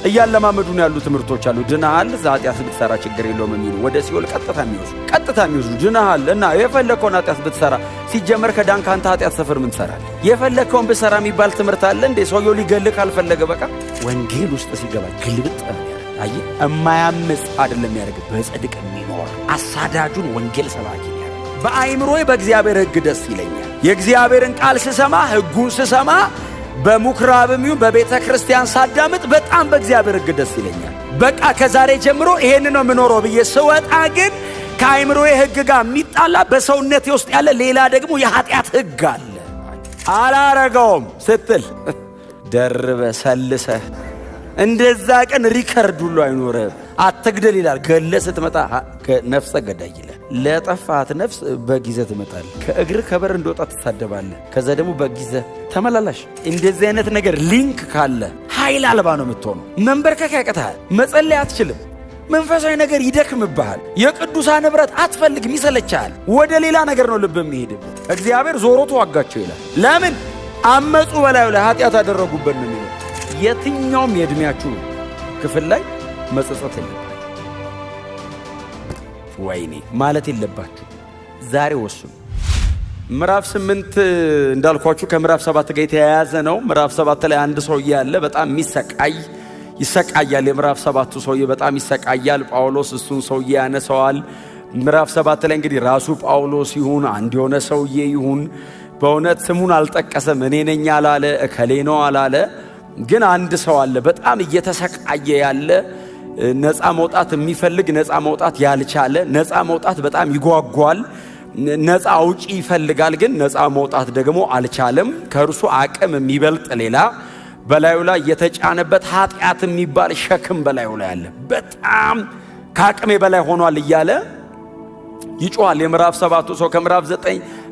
እያለማመዱን ያሉ ትምህርቶች አሉ። ድናሃል፣ ኃጢአት ብትሰራ ችግር የለውም የሚሉ ወደ ሲኦል ቀጥታ የሚወስዱ ድናሃል እና የፈለከውን ኃጢአት ብትሰራ ሲጀመር ከዳንክ አንተ ኃጢአት ሰፈር ምን ትሰራለህ? የፈለከውን ብትሰራ የሚባል ትምህርት አለ እንዴ? ሰውየው ሊገልህ ካልፈለገ በቃ ወንጌል ውስጥ ሲገባ ግልብጥ አይ እማያምጽ አይደለም ያደርግ በጽድቅ የሚኖር አሳዳጁን ወንጌል ሰባኪ ነው። በአይምሮዬ በእግዚአብሔር ሕግ ደስ ይለኛል። የእግዚአብሔርን ቃል ስሰማ ሕጉን ስሰማ በምኵራብም ይሁን በቤተ ክርስቲያን ሳዳምጥ በጣም በእግዚአብሔር ሕግ ደስ ይለኛል። በቃ ከዛሬ ጀምሮ ይሄን ነው የምኖረው ብዬ ስወጣ ግን ከአይምሮዬ ሕግ ጋር የሚጣላ በሰውነቴ ውስጥ ያለ ሌላ ደግሞ የኃጢአት ሕግ አለ። አላረገውም ስትል ደርበ ሰልሰህ እንደዛ ቀን ሪከርድ ሁሉ አይኖርም። አትግደል ይላል። ገለ ስትመጣ ነፍሰ ገዳይ ይላል። ለጠፋት ነፍስ በጊዜ ትመጣለህ። ከእግር ከበር እንደወጣ ትሳደባለህ። ከዛ ደግሞ በጊዜ ተመላላሽ። እንደዚህ አይነት ነገር ሊንክ ካለ ኃይል አልባ ነው የምትሆነው። መንበርከክ ያቅትሃል። መጸለይ አትችልም። መንፈሳዊ ነገር ይደክምብሃል። የቅዱሳን ኅብረት አትፈልግም፣ ይሰለቻል። ወደ ሌላ ነገር ነው ልብ የሚሄድበት። እግዚአብሔር ዞሮ ተዋጋቸው ይላል። ለምን አመፁ በላዩ ላይ ኃጢአት አደረጉበት ነው የሚለው። የትኛውም የዕድሜያችሁ ክፍል ላይ መጸጸት የለባችሁ፣ ወይኔ ማለት የለባችሁ። ዛሬ ወስኑ። ምዕራፍ 8 እንዳልኳችሁ ከምዕራፍ 7 ጋር የተያያዘ ነው። ምዕራፍ 7 ላይ አንድ ሰውዬ ያለ በጣም ይሰቃያል። የምዕራፍ 7ቱ ሰውዬ በጣም ይሰቃያል። ጳውሎስ እሱን ሰውዬ ያነሰዋል። ምዕራፍ 7 ላይ እንግዲህ ራሱ ጳውሎስ ይሁን አንድ የሆነ ሰውዬ ይሁን በእውነት ስሙን አልጠቀሰም። እኔ ነኝ አላለ፣ እከሌ ነው አላለ። ግን አንድ ሰው አለ በጣም እየተሰቃየ ያለ፣ ነፃ መውጣት የሚፈልግ ነፃ መውጣት ያልቻለ፣ ነፃ መውጣት በጣም ይጓጓል፣ ነፃ አውጪ ይፈልጋል፣ ግን ነፃ መውጣት ደግሞ አልቻለም። ከእርሱ አቅም የሚበልጥ ሌላ በላዩ ላይ የተጫነበት ኃጢአት የሚባል ሸክም በላዩ ላይ አለ። በጣም ከአቅሜ በላይ ሆኗል እያለ ይጮሃል። የምዕራፍ 7ቱ ሰው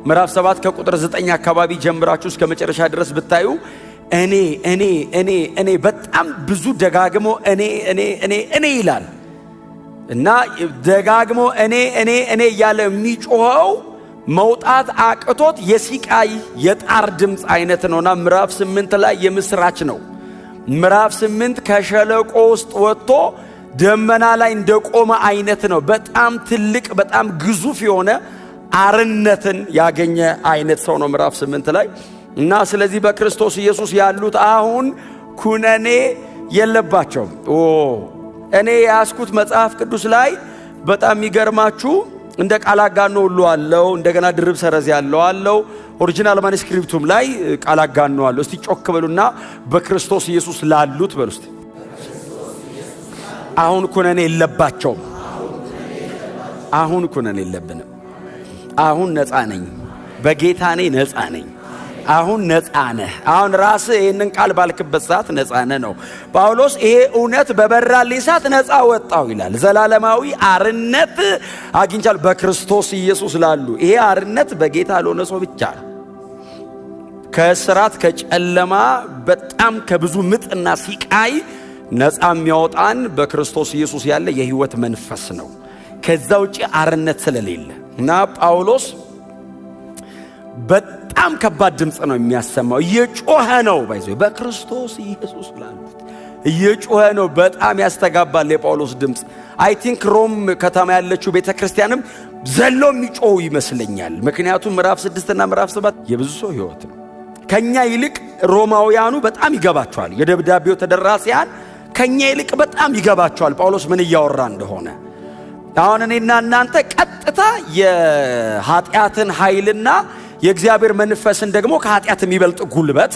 ምዕራፍ 7 ከቁጥር 9 አካባቢ ጀምራችሁ እስከ መጨረሻ ድረስ ብታዩ እኔ በጣም ብዙ ደጋግሞ እኔ ይላል እና ደጋግሞ እኔ እያለ የሚጮኸው መውጣት አቅቶት የሲቃይ የጣር ድምፅ አይነት ነውና ምዕራፍ 8 ላይ የምስራች ነው። ምዕራፍ 8 ከሸለቆ ውስጥ ወጥቶ ደመና ላይ እንደቆመ አይነት ነው። በጣም ትልቅ በጣም ግዙፍ የሆነ አርነትን ያገኘ አይነት ሰው ነው ምዕራፍ 8 ላይ እና ስለዚህ በክርስቶስ ኢየሱስ ያሉት አሁን ኩነኔ የለባቸውም። እኔ ያስኩት መጽሐፍ ቅዱስ ላይ በጣም የሚገርማችሁ እንደ ቃል አጋኖ ሁሉ አለው። እንደገና ድርብ ሰረዝ ያለው አለው። ኦሪጂናል ማኑስክሪፕቱም ላይ ቃል አጋኖ አለው። እስቲ ጮክ በሉና በክርስቶስ ኢየሱስ ላሉት በሉ እስቲ። አሁን ኩነኔ የለባቸውም። አሁን ኩነኔ የለብንም። አሁን ነፃ ነኝ፣ በጌታ ነፃ ነኝ። አሁን ነፃ ነህ። አሁን ራስህ ይህንን ቃል ባልክበት ሰዓት ነፃ ነህ ነው ጳውሎስ። ይሄ እውነት በበራልኝ ሰዓት ነፃ ወጣው ይላል። ዘላለማዊ አርነት አግኝቻለሁ በክርስቶስ ኢየሱስ ላሉ። ይሄ አርነት በጌታ ለሆነ ሰው ብቻ ነው። ከእስራት ከጨለማ በጣም ከብዙ ምጥና ሲቃይ ነፃ የሚያወጣን በክርስቶስ ኢየሱስ ያለ የህይወት መንፈስ ነው። ከዛ ውጪ አርነት ስለሌለ እና ጳውሎስ በጣም ከባድ ድምፅ ነው የሚያሰማው። እየጮኸ ነው በክርስቶስ ኢየሱስ ላሉት እየጮኸ ነው። በጣም ያስተጋባል የጳውሎስ ድምፅ። አይ ቲንክ ሮም ከተማ ያለችው ቤተ ክርስቲያንም ዘሎ የሚጮሁ ይመስለኛል። ምክንያቱም ምዕራፍ 6 እና ምዕራፍ 7 የብዙ ሰው ህይወት ነው። ከኛ ይልቅ ሮማውያኑ በጣም ይገባቸዋል። የደብዳቤው ተደራሲያን ከኛ ይልቅ በጣም ይገባቸዋል ጳውሎስ ምን እያወራ እንደሆነ። አሁን እኔና እናንተ ቀጥታ የኃጢአትን ኃይልና የእግዚአብሔር መንፈስን ደግሞ ከኃጢአት የሚበልጥ ጉልበት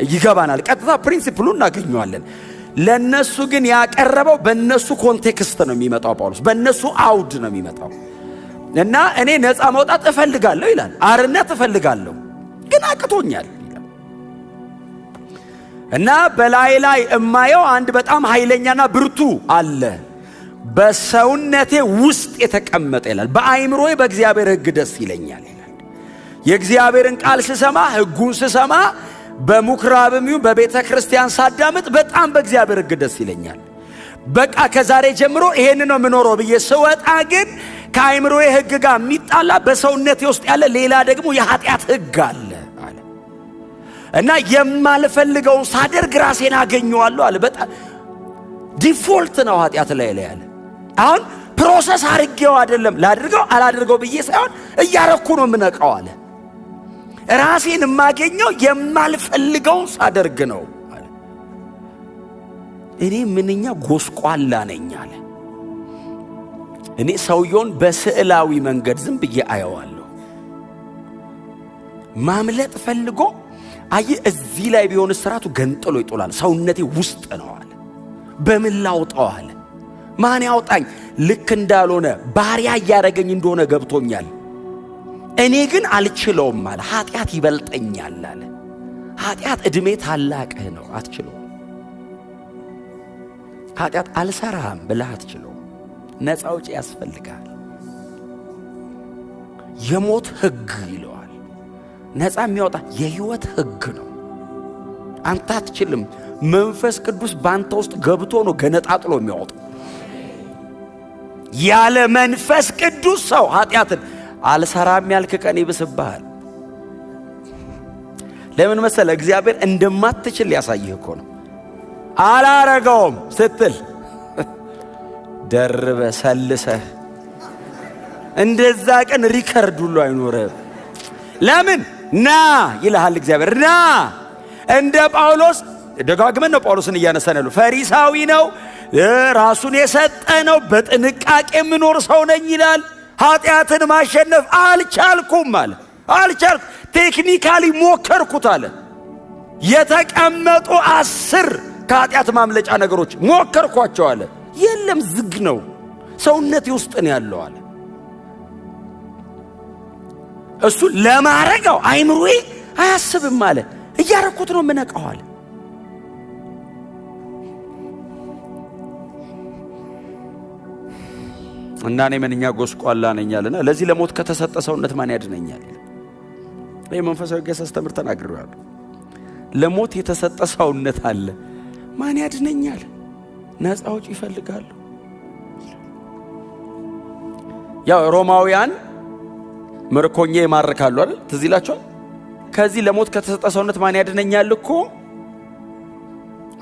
ይገባናል። ቀጥታ ፕሪንሲፕሉን እናገኘዋለን። ለነሱ ግን ያቀረበው በነሱ ኮንቴክስት ነው የሚመጣው። ጳውሎስ በነሱ አውድ ነው የሚመጣው እና እኔ ነፃ መውጣት እፈልጋለሁ ይላል። አርነት እፈልጋለሁ ግን አቅቶኛል እና በላይ እማየው አንድ በጣም ኃይለኛና ብርቱ አለ በሰውነቴ ውስጥ የተቀመጠ ይላል። በአይምሮዬ በእግዚአብሔር ሕግ ደስ ይለኛል ይላል። የእግዚአብሔርን ቃል ስሰማ ሕጉን ስሰማ በምኵራብም ይሁን በቤተ ክርስቲያን ሳዳምጥ በጣም በእግዚአብሔር ሕግ ደስ ይለኛል። በቃ ከዛሬ ጀምሮ ይሄን ነው የምኖረው ብዬ ስወጣ ግን ከአይምሮዬ ሕግ ጋር የሚጣላ በሰውነቴ ውስጥ ያለ ሌላ ደግሞ የኃጢአት ሕግ አለ እና የማልፈልገውን ሳደርግ ራሴን አገኘዋለሁ አለ። በጣም ዲፎልት ነው ኃጢአት ላይ ያለ። አሁን ፕሮሰስ አድርጌው አይደለም ላድርገው አላድርገው ብዬ ሳይሆን እያረኩ ነው የምነቃው አለ። ራሴን የማገኘው የማልፈልገው ሳደርግ ነው አለ። እኔ ምንኛ ጎስቋላ ነኝ አለ። እኔ ሰውየውን በስዕላዊ መንገድ ዝም ብዬ አየዋለሁ። ማምለጥ ፈልጎ እዚህ ላይ ቢሆን ስራቱ ገንጥሎ ይጦላል። ሰውነቴ ውስጥ ነው አለ። በምን ላውጣው አለ። ማን ያውጣኝ? ልክ እንዳልሆነ ባሪያ እያደረገኝ እንደሆነ ገብቶኛል። እኔ ግን አልችለውም አለ። ኃጢአት ይበልጠኛል አለ። ኃጢአት ዕድሜ ታላቅህ ነው፣ አትችለውም። ኃጢአት አልሰራህም ብለህ አትችለውም። ነፃ ውጪ ያስፈልጋል። የሞት ሕግ ይለዋል። ነፃ የሚያወጣ የሕይወት ሕግ ነው። አንተ አትችልም። መንፈስ ቅዱስ ባንተ ውስጥ ገብቶ ነው ገነጣጥሎ የሚያወጣው። ያለ መንፈስ ቅዱስ ሰው ኃጢአትን አልሰራም ያልክ ቀን ይብስብሃል። ለምን መሰለ? እግዚአብሔር እንደማትችል ያሳይህ እኮ ነው። አላረገውም ስትል ደርበ ሰልሰህ እንደዛ ቀን ሪከርድ ሁሉ አይኖርም። ለምን ና ይልሃል እግዚአብሔር። ና እንደ ጳውሎስ ደጋግመን ነው ጳውሎስን እያነሳን ያለው። ፈሪሳዊ ነው፣ ራሱን የሰጠ ነው፣ በጥንቃቄ የምኖር ሰው ነኝ ይላል። ኃጢአትን ማሸነፍ አልቻልኩም አለ። አልቻልኩ፣ ቴክኒካሊ ሞከርኩት አለ። የተቀመጡ 10 ከኃጢአት ማምለጫ ነገሮች ሞከርኳቸው አለ። የለም፣ ዝግ ነው፣ ሰውነቴ ውስጥ ነው ያለው አለ። እሱ ለማረጋው አይምሮዬ አያስብም አለ። እያረኩት ነው የምነቃው አለ። እና እኔ ምንኛ ጎስቋላ ነኝ አለና ለዚህ ለሞት ከተሰጠ ሰውነት ማን ያድነኛል? ይሄ መንፈሳዊ ገሰስ ትምህርት ተናግሬዋለሁ። ለሞት የተሰጠ ሰውነት አለ፣ ማን ያድነኛል? ነፃ ውጪ ይፈልጋሉ። ያው ሮማውያን ምርኮኛ ይማርካሉ አይደል? ትዝ ይላችኋል። ከዚህ ለሞት ከተሰጠ ሰውነት ማን ያድነኛል እኮ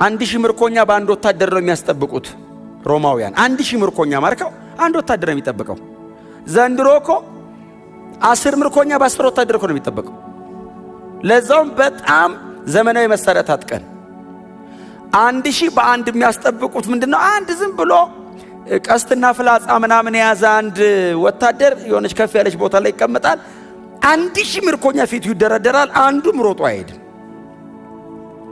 1000 ምርኮኛ በአንድ ወታደር ነው የሚያስጠብቁት ሮማውያን። 1000 ምርኮኛ ማርከው አንድ ወታደር ነው የሚጠብቀው። ዘንድሮ እኮ 10 ምርኮኛ በ10 ወታደር እኮ ነው የሚጠብቀው። ለዛውም በጣም ዘመናዊ መሳሪያ ታጥቀን 1000 በአንድ የሚያስጠብቁት ምንድነው? አንድ ዝም ብሎ ቀስትና ፍላጻ ምናምን የያዘ አንድ ወታደር የሆነች ከፍ ያለች ቦታ ላይ ይቀመጣል። 1000 ምርኮኛ ፊቱ ይደረደራል። አንዱም ሮጦ አይሄድም።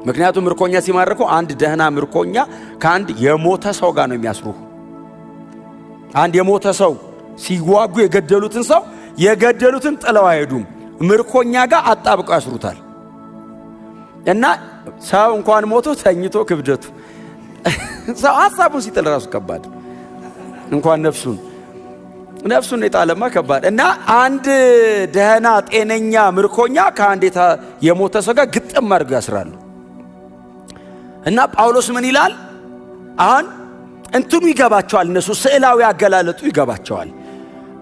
ምክንያቱም ምርኮኛ ሲማርኩ አንድ ደህና ምርኮኛ ከአንድ የሞተ ሰው ጋር ነው የሚያስሩ። አንድ የሞተ ሰው ሲዋጉ የገደሉትን ጥለው አይሄዱም። ምርኮኛ ጋር አጣብቀው ያስሩታል። እና ሰው እንኳን ሞቶ ተኝቶ ክብደቱ ሰው ሐሳቡን ሲጥል ራሱ ከባድ፣ እንኳን ነፍሱን የጣለማ ከባድ። እና አንድ ደህና ጤነኛ ምርኮኛ ከአንድ የሞተ ሰው ጋር ግጥም አድርገው ያስራሉ። እና ጳውሎስ ምን ይላል? አሁን እንትኑ ይገባቸዋል። እነሱ ስዕላዊ አገላለጡ ይገባቸዋል።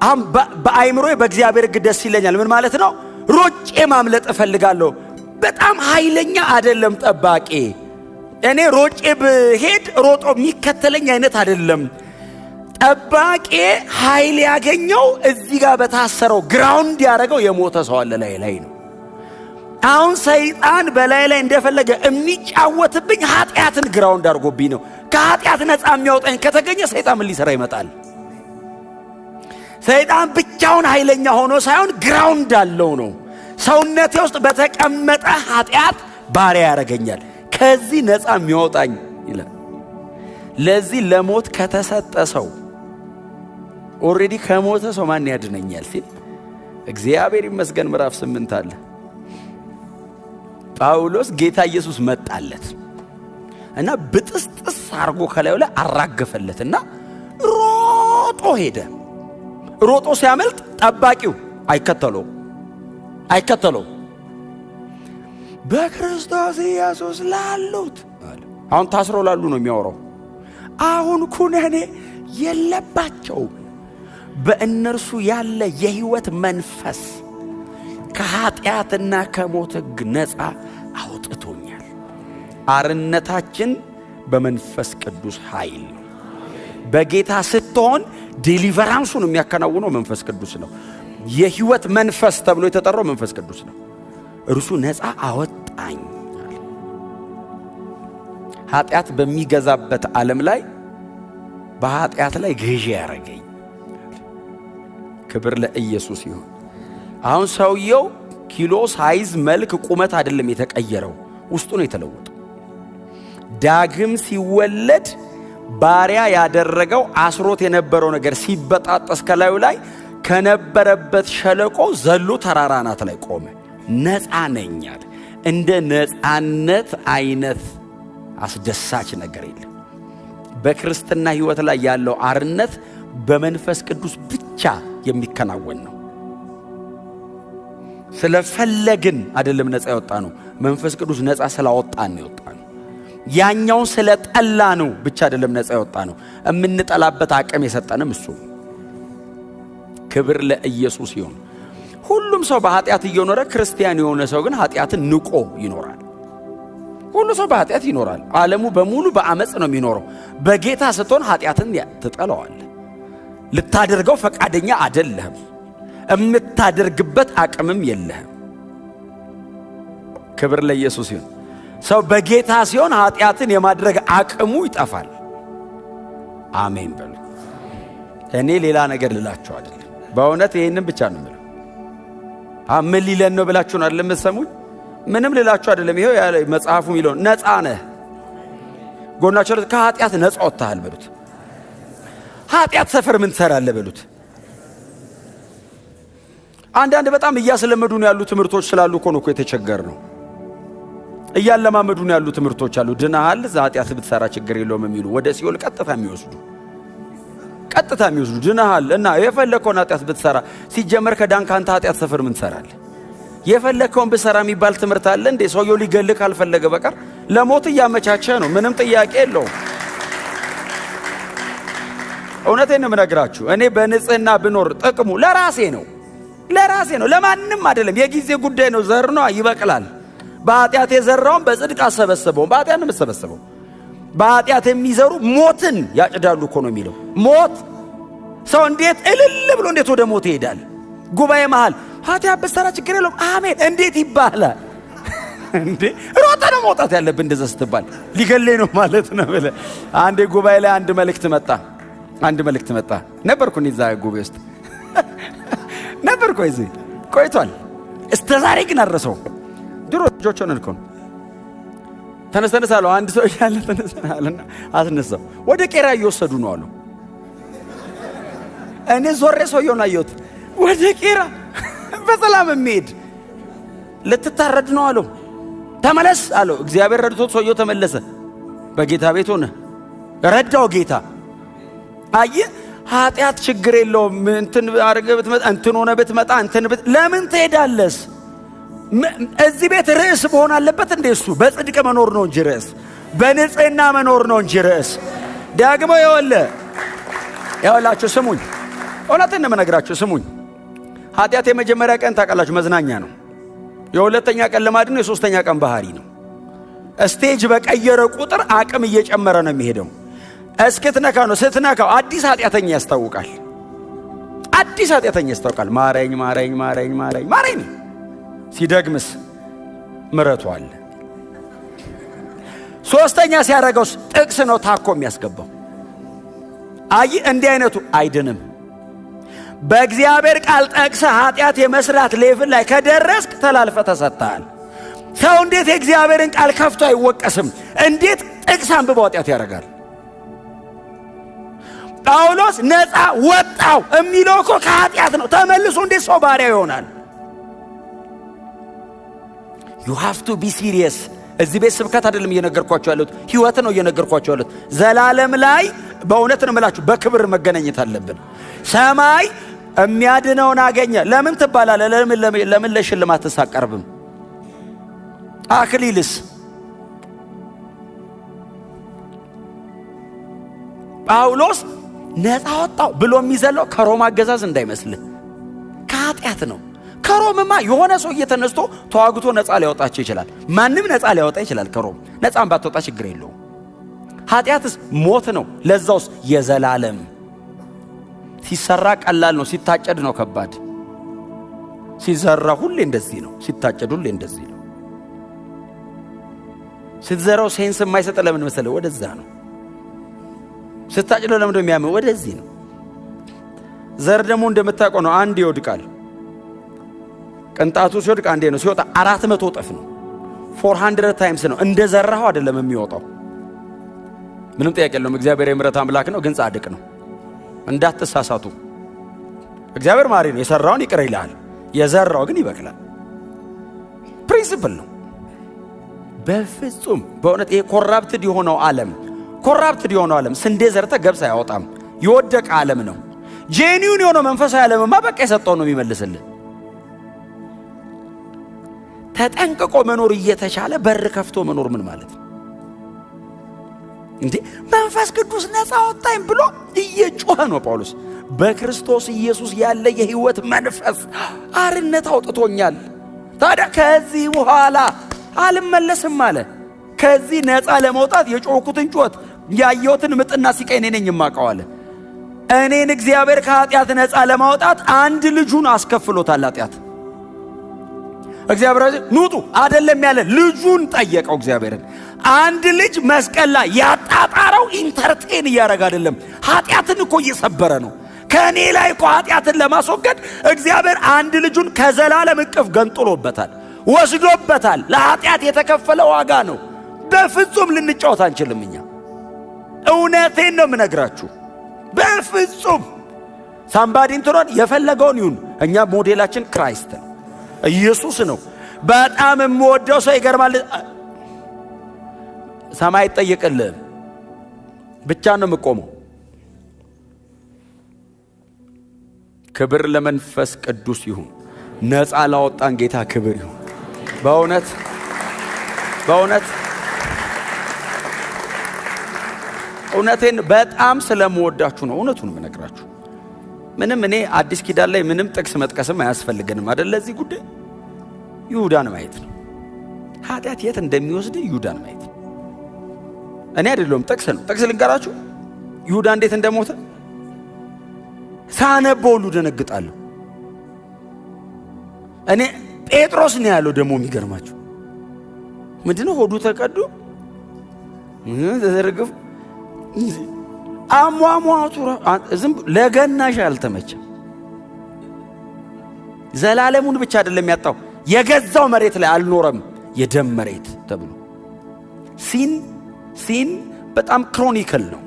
አሁን በአይምሮዬ በእግዚአብሔር ሕግ ደስ ይለኛል። ምን ማለት ነው? ሮጬ ማምለጥ እፈልጋለሁ። በጣም ኃይለኛ አይደለም ጠባቂ። እኔ ሮጬ ብሄድ ሮጦ የሚከተለኝ አይነት አይደለም። ጠባቂ ኃይል ያገኘው እዚህ ጋር በታሰረው ግራውንድ ያደረገው የሞተ ሰው አለ ላይ ነው። አሁን ሰይጣን በላይ እንደፈለገ የሚጫወትብኝ ኃጢአትን ግራውንድ አድርጎብኝ ነው። ከኃጢአት ነፃ የሚያወጣኝ ከተገኘ ሰይጣን ምን ሊሰራ ይመጣል? ሰይጣን ብቻውን ኃይለኛ ሆኖ ሳይሆን ግራውንድ አለው ነው። ሰውነቴ ውስጥ በተቀመጠ ኃጢአት ባሪያ ያደርገኛል። ከዚህ ነፃ የሚያወጣኝ ይላል። ለዚህ ለሞት ከተሰጠ ሰው ኦሬዲ ከሞተ ሰው ማን ያድነኛል ሲል እግዚአብሔር ይመስገን ምዕራፍ 8 አለ። ጳውሎስ ጌታ ኢየሱስ መጣለት እና ብጥስጥስ አርጎ ከላዩ ላይ አራገፈለትና ሮጦ ሄደ። ሮጦ ሲያመልጥ ጠባቂው አይከተለው። በክርስቶስ ኢየሱስ ላሉት አለ። አሁን ታስሮ ላሉ ነው የሚያወራው። አሁን ኩነኔ የለባቸው። በእነርሱ ያለ የሕይወት መንፈስ ከኃጢአትና ከሞት ሕግ ነፃ አውጥቶኛል። አርነታችን በመንፈስ ቅዱስ ኃይል። በጌታ ስትሆን ዴሊቨራንሱን የሚያከናውነው መንፈስ ቅዱስ ነው። የሕይወት መንፈስ ተብሎ የተጠራው መንፈስ ቅዱስ ነው። እርሱ ነፃ አወጣኝ። ኃጢአት በሚገዛበት ዓለም ላይ በኃጢአት ላይ ገዢ ያረገኝ። ክብር ለኢየሱስ ይሁን። አሁን ሰውየው ኪሎ፣ ሳይዝ፣ መልክ፣ ቁመት አይደለም የተቀየረው፣ ውስጡ ነው የተለወጠው። ዳግም ሲወለድ ባሪያ ያደረገው አስሮት የነበረው ነገር ሲበጣጠስ ከላዩ ላይ ከነበረበት ሸለቆ ዘሎ ተራራ አናት ላይ ቆመ። ነፃ ነኝ አለ። እንደ ነፃነት አይነት አስደሳች ነገር የለም። በክርስትና ሕይወት ላይ ያለው አርነት በመንፈስ ቅዱስ ብቻ የሚከናወን ነው። ስለፈለግን አይደለም ነፃ ያወጣ ነው። መንፈስ ቅዱስ ነፃ ስላወጣን ነው ያወጣ ነው። ያኛውን ስለጠላ ነው ብቻ አይደለም ነፃ ያወጣ ነው። የምንጠላበት አቅም የሰጠንም እሱ። ክብር ለኢየሱስ ይሁን። ሁሉም ሰው በኃጢአት እየኖረ ክርስቲያን የሆነ ሰው ግን ኃጢአትን ንቆ ይኖራል። ሁሉ ሰው በኃጢአት ይኖራል። ዓለሙ በሙሉ በአመጽ ነው የሚኖረው። በጌታ ስትሆን ኃጢአትን ትጠላዋል። ልታደርገው ፈቃደኛ አይደለህም። የምታደርግበት አቅምም የለህም። ክብር ለኢየሱስ ይሁን። ሰው በጌታ ሲሆን ኃጢአትን የማድረግ አቅሙ ይጠፋል። አሜን በሉ። እኔ ሌላ ነገር ልላችሁ አይደለም። በእውነት ይሄንን ብቻ ነው የምለው። ምን ሊለን ነው ብላችሁ ነው አይደለም የምትሰሙኝ? ምንም ልላችሁ አይደለም። ይሄው ያለ መጽሐፉ የሚለው ነፃ ነህ። ጎናችሁ ከኃጢአት ነፃ ወጥተሃል በሉት። ኃጢአት ሰፈር ምን ትሰራለህ በሉት። አንዳንድ በጣም እያስለመዱን ያሉ ትምህርቶች ስላሉ እኮ ነው የተቸገርነው። እያለማመዱን ያሉ ትምህርቶች አሉ። ድናሃል፣ ኃጢአት ብትሰራ ችግር የለውም የሚሉ ወደ ሲኦል ቀጥታ የሚወስዱ ድናሃል እና የፈለከውን ኃጢአት ብትሰራ ሲጀመር ከዳንክ አንተ ኃጢአት ሰፈር ምን ትሰራለህ? የፈለከውን ብትሰራ የሚባል ትምህርት አለ እንዴ? ሰውየው ሊገልህ ካልፈለገ በቀር ለሞት እያመቻቸ ነው። ምንም ጥያቄ የለውም። እውነቴን ነው የምነግራችሁ። እኔ በንጽህና ብኖር ጥቅሙ ለራሴ ነው፣ ለማንም አይደለም። የጊዜ ጉዳይ ነው። ዘር ነው፣ ይበቅላል። በኃጢአት የዘራውን በጽድቅ አሰበሰበው። በኃጢአት ነው የምሰበሰበው። በኃጢአት የሚዘሩ ሞትን ያጭዳሉ እኮ ነው የሚለው። ሞት ሰው እንዴት እልል ብሎ እንዴት ወደ ሞት ይሄዳል? ጉባኤ መሃል ኃጢአት ብትሰራ ችግር የለውም አሜን እንዴት ይባላል እንዴ? ሮጠ ነው መውጣት ያለብን። እንደዛ ስትባል ሊገለኝ ነው ማለት ነው ብለህ አንዴ ጉባኤ ላይ አንድ መልእክት መጣ። ነበርኩ እዛ ጉባኤ ውስጥ ነበርኩ። እዚህ ቆይቷል። እስከ ዛሬ ግን አረሰው። ድሮ ልጆች ሆነን እኮ ተነስተን ሳለው አንድ ሰው ያለ ተነስተናልና አስነሳው። ወደ ቄራ እየወሰዱ ነው አሉ። እኔ ዞሬ ሰውየውን አየሁት። ወደ ቄራ በሰላም የሚሄድ ልትታረድ ነው አለው። ተመለስ አለው። እግዚአብሔር ረድቶት ሰውየው ተመለሰ። በጌታ ቤት ሆነ። ረዳው ጌታ። አየህ ኃጢአት ችግር የለውም። እንትን አድርገህ ብትመጣ እንትን ሆነ ብትመጣ እንትን ለምን ትሄዳለስ? እዚህ ቤት ርዕስ መሆን አለበት እንዴ? እሱ በጽድቅ መኖር ነው እንጂ ርዕስ፣ በንጽህና መኖር ነው እንጂ ርዕስ። ደግሞ ይኸውላችሁ ስሙኝ፣ እውነቴን ነው የምነግራችሁ ስሙኝ። ኃጢአት የመጀመሪያ ቀን ታውቃላችሁ መዝናኛ ነው። የሁለተኛ ቀን ልማድ ነው። የሶስተኛ ቀን ባህሪ ነው። ስቴጅ በቀየረ ቁጥር አቅም እየጨመረ ነው የሚሄደው። እስክትነካው ነው። ስትነካው አዲስ ኃጢአተኛ ያስታውቃል። ማረኝ ሲደግምስ ምረቱ አለ። ሶስተኛ ሲያረጋውስ ጥቅስ ነው ታኮ የሚያስገባው። እንዲህ አይነቱ አይድንም። በእግዚአብሔር ቃል ጠቅሰህ ኃጢአት የመስራት ሌቭል ላይ ከደረስክ ተላልፈ ተሰጥተሃል። ሰው እንዴት የእግዚአብሔርን ቃል ከፍቶ አይወቀስም? እንዴት ጥቅስ አንብቦ ኃጢአት ያደርጋል? ጳውሎስ ነፃ ወጣው የሚለው እኮ ከኃጢአት ነው። ተመልሶ እንዴት ሰው ባሪያ ይሆናል? you have to be serious። እዚህ ቤት ስብከት አይደለም እየነገርኳችሁ ያለሁት፣ ህይወት ነው እየነገርኳችሁ ያለሁት። ዘላለም ላይ በእውነት ነው የምላችሁ በክብር መገናኘት አለብን። ሰማይ የሚያድነውን አገኘ ለምን ትባላለህ? ለምን ለሽልማት አትቀርብም? አክሊልስ? ጳውሎስ ነፃ ወጣው ብሎ የሚዘለው ከሮማ አገዛዝ እንዳይመስልህ፣ ከኃጢአት ነው። ከሮምማ የሆነ ሰው እየተነስቶ ተዋግቶ ነፃ ሊያወጣቸው ይችላል። ማንም ነፃ ሊያወጣ ይችላል። ከሮም ነፃም ባትወጣ ችግር የለውም። ኃጢአትስ ሞት ነው፣ ለዛውስ የዘላለም። ሲሰራ ቀላል ነው፣ ሲታጨድ ነው ከባድ። ሲዘራ ሁሌ እንደዚህ ነው፣ ሲታጨድ ሁሌ እንደዚህ ነው። ስትዘራው ሴንስ የማይሰጥ ለምን መሰለ? ወደዛ ነው። ስታጭደው ለምን እንደሚያመው ወደዚህ ነው። ዘር ደግሞ እንደምታውቀው ነው፣ አንድ ይወድቃል። ቅንጣቱ ሲወድቅ አንዴ ነው፣ ሲወጣ 400 እጥፍ ነው። 400 ታይምስ ነው። እንደ ዘራው አይደለም የሚወጣው። ምንም ጥያቄ የለውም። እግዚአብሔር የምሕረት አምላክ ነው፣ ግን ጻድቅ ነው። እንዳትሳሳቱ። እግዚአብሔር ማሪ ነው። የሰራውን ይቅር ይላል፣ የዘራው ግን ይበቅላል። ፕሪንሲፕል ነው። በፍጹም በእውነት ይሄ ኮራፕትድ የሆነው ዓለም ስንዴ ዘርተ ገብስ አያወጣም። የወደቀ ዓለም ነው። ጄኒውን የሆነው መንፈሳዊ ዓለምማ በቃ የሰጠው ነው የሚመልስልህ። ተጠንቅቆ መኖር እየተቻለ በር ከፍቶ መኖር ምን ማለት ነው እንዴ? መንፈስ ቅዱስ ነፃ ወጣኝ ብሎ እየጮኸ ነው ጳውሎስ። በክርስቶስ ኢየሱስ ያለ የሕይወት መንፈስ አርነት አውጥቶኛል። ታዲያ ከዚህ በኋላ አልመለስም አለ። ከዚህ ነፃ ለመውጣት የጮኩትን ጩኸት ያየሁትን ምጥና ሲቃይ እኔ ነኝ የማውቀው አለ። እኔን እግዚአብሔር ከኃጢአት ነፃ ለማውጣት አንድ ልጁን አስከፍሎታል። ኃጢአት እግዚአብሔር ኑጡ አይደለም ያለ ልጁን ጠየቀው እግዚአብሔርን። አንድ ልጅ መስቀል ላይ ያጣጣረው ኢንተርቴን እያደረገ አይደለም፣ ኃጢአትን እኮ እየሰበረ ነው። ከእኔ ላይ እኮ ኃጢአትን ለማስወገድ እግዚአብሔር አንድ ልጁን ከዘላለም እቅፍ ገንጥሎበታል፣ ወስዶበታል። ለኃጢአት የተከፈለ ዋጋ ነው። በፍጹም ልንጫወት አንችልም። እኛ እውነቴን ነው የምነግራችሁ። በፍጹም ሳምባዲ እንትሮን የፈለገውን ይሁን፣ እኛ ሞዴላችን ክራይስት ነው፣ ኢየሱስ ነው። በጣም የምወደው ሰው ይገርማል። ሰማይ አይጠየቅልህም፣ ብቻ ነው የምቆመው። ክብር ለመንፈስ ቅዱስ ይሁን። ነፃ ላወጣን ጌታ ክብር ይሁን። በእውነት እውነቴን በጣም ስለምወዳችሁ ነው እውነቱን የምነግራችሁ። ምንም እኔ አዲስ ኪዳን ላይ ምንም ጥቅስ መጥቀስም አያስፈልገንም አይደል? ለዚህ ጉዳይ ይሁዳን ማየት ነው። ኃጢአት የት እንደሚወስድ ይሁዳን ማየት ነው። እኔ አይደለም ጥቅስ ነው። ጥቅስ ልንገራችሁ ይሁዳ እንዴት እንደሞተ ሳነበው ሁሉ ደነግጣለሁ። እኔ ጴጥሮስ ነው ያለው። ደግሞ የሚገርማችሁ ምንድነው? ሆዱ ተቀዶ ተዘርግፍ አሟሟቱ ዝም ለገናሽ አልተመቸም። ዘላለሙን ብቻ አይደለም ያጣው፣ የገዛው መሬት ላይ አልኖረም። የደም መሬት ተብሎ ሲን በጣም ክሮኒካል ነው።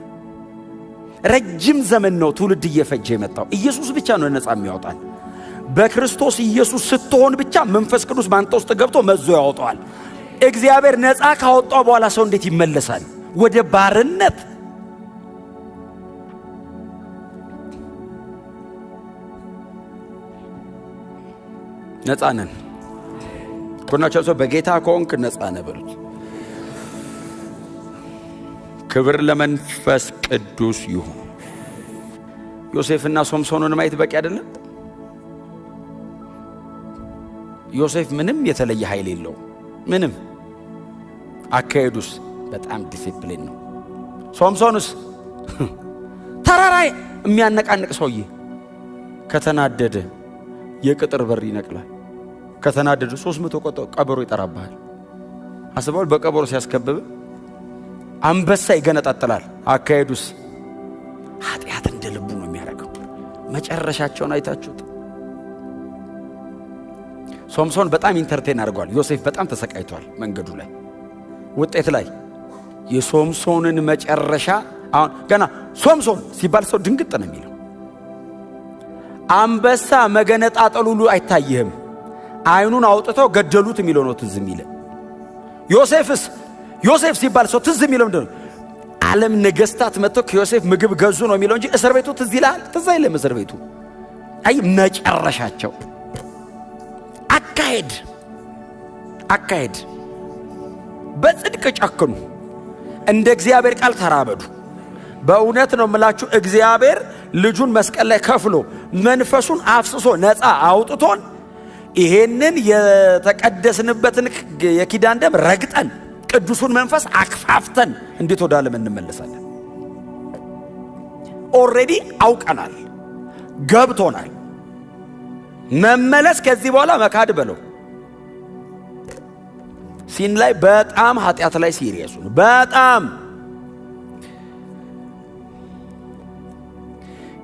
ረጅም ዘመን ነው ትውልድ እየፈጀ የመጣው። ኢየሱስ ብቻ ነው ነፃ የሚያወጣል። በክርስቶስ ኢየሱስ ስትሆን ብቻ መንፈስ ቅዱስ ባንተ ውስጥ ገብቶ መዞ ያወጣዋል። እግዚአብሔር ነፃ ካወጣው በኋላ ሰው እንዴት ይመለሳል ወደ ባርነት? ነፃ ነን። ጎናቸው ሰው በጌታ ከሆንክ ነፃ ነህ በሉት። ክብር ለመንፈስ ቅዱስ ይሁን። ዮሴፍና ሶምሶንን ማየት በቂ አይደለም? ዮሴፍ ምንም የተለየ ኃይል የለውም። ምንም አካሄዱስ በጣም ዲሲፕሊን ነው። ሶምሶንስ ተራራይ የሚያነቃንቅ ሰውዬ ከተናደደ የቅጥር በር ይነቅላል። ከተናደደ 300 ቀበሮ ይጠራብሃል። አስበዋል። በቀበሮ ሲያስከብብ አንበሳ ይገነጣጥላል። አካሄዱስ ኃጢአት እንደ ልቡ ነው የሚያደርገው። መጨረሻቸውን አይታችሁት። ሶምሶን በጣም ኢንተርቴን አድርጓል። ዮሴፍ በጣም ተሰቃይቷል መንገዱ ላይ። ውጤት ላይ የሶምሶንን መጨረሻ አሁን ገና ሶምሶን ሲባል ሰው ድንግጥ ነው የሚለው። አንበሳ መገነጣጠሉ ሁሉ አይታይህም። አይኑን አውጥተው ገደሉት የሚለው ነው ትዝ የሚለው። ዮሴፍ ሲባል ሰው ትዝ የሚለው ምንድነው? ዓለም ነገስታት መጥተው ከዮሴፍ ምግብ ገዙ ነው የሚለው እንጂ እስር ቤቱ ትዝ ይላል? ትዝ አይልም። እስር ቤቱ አይ መጨረሻቸው አካሄድ በጽድቅ ጨክኑ፣ እንደ እግዚአብሔር ቃል ተራመዱ። በእውነት ነው የምላችሁ፣ እግዚአብሔር ልጁን መስቀል ላይ ከፍሎ መንፈሱን አፍስሶ ነፃ አውጥቶን ይሄንን የተቀደስንበትን የኪዳን ደም ረግጠን ቅዱሱን መንፈስ አክፋፍተን እንዴት ወደ ዓለም እንመለሳለን? ኦልሬዲ አውቀናል፣ ገብቶናል። መመለስ ከዚህ በኋላ መካድ በለው። ሲን ላይ በጣም ኃጢአት ላይ ሲሪየስ ነው። በጣም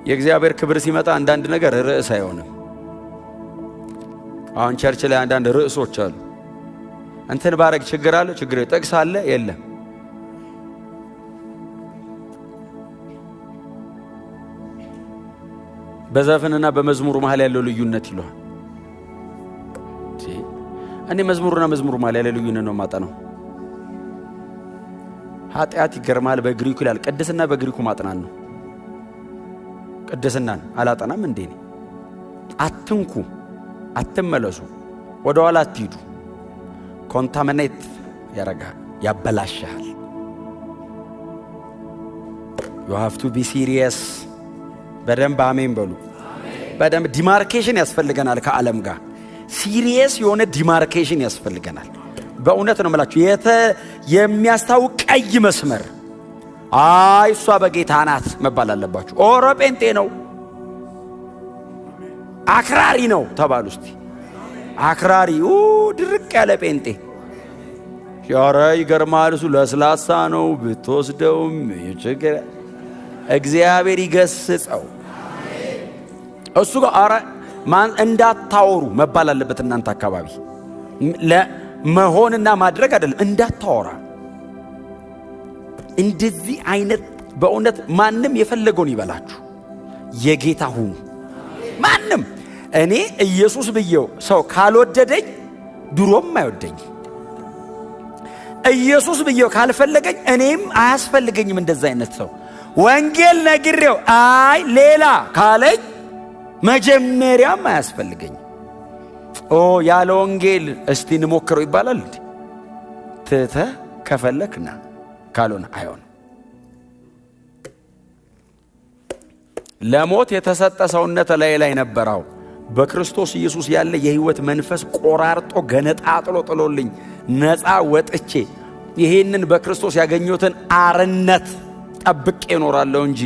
የእግዚአብሔር ክብር ሲመጣ አንዳንድ ነገር ርዕስ አይሆንም። አሁን ቸርች ላይ አንዳንድ ርዕሶች አሉ። እንትን ባረግ ችግር አለ፣ ችግር ጥቅስ አለ የለም። በዘፈንና በመዝሙሩ መሃል ያለው ልዩነት ይሏል። እኔ መዝሙሩና መዝሙሩ መሃል ያለው ልዩነት ነው ማጠናው። ኃጢአት ይገርማል በግሪኩ ይላል። ቅድስና በግሪኩ ማጥናን ነው። ቅድስናን አላጠናም እንዴ? አትንኩ፣ አትመለሱ፣ ወደ ኋላ አትሂዱ። ኮንታሚኔት ያረጋል፣ ያበላሻል። you have to be serious። በደንብ አሜን በሉ። በደንብ ዲማርኬሽን ያስፈልገናል ከዓለም ጋር ሲሪየስ የሆነ ዲማርኬሽን ያስፈልገናል። በእውነት ነው የምላችሁ የሚያስታውቅ ቀይ መስመር አይ እሷ በጌታ ናት መባል አለባችሁ። ኦሮ ጴንጤ ነው አክራሪ ነው ተባሉ። እስቲ አክራሪ ድርቅ ያለ ጴንጤ ሻራ ይገርማል። እሱ ለስላሳ ነው ብትወስደውም ይችግር እግዚአብሔር ይገስጸው። እሱ ጋር አረ ማን እንዳታወሩ መባል አለበት። እናንተ አካባቢ ለመሆንና ማድረግ አይደለም፣ እንዳታወራ። እንደዚህ አይነት በእውነት ማንም የፈለገውን ይበላችሁ፣ የጌታ ሁኑ። ማንም እኔ ኢየሱስ ብዬው ሰው ካልወደደኝ ድሮም አይወደኝ። ኢየሱስ ብዬው ካልፈለገኝ እኔም አያስፈልገኝም። እንደዛ አይነት ሰው ወንጌል ነግሬው አይ ሌላ ካለኝ መጀመሪያም አያስፈልገኝ። ያለ ወንጌል እስቲ እንሞክረው ይባላል እንዴ? ትተ ከፈለክና ካልሆነ አይሆን። ለሞት የተሰጠ ሰውነት ላይ ነበረው። በክርስቶስ ኢየሱስ ያለ የሕይወት መንፈስ ቆራርጦ ገነጣጥሎ ጥሎልኝ ነፃ ወጥቼ ይሄንን በክርስቶስ ያገኘሁትን አርነት ጠብቄ እኖራለሁ እንጂ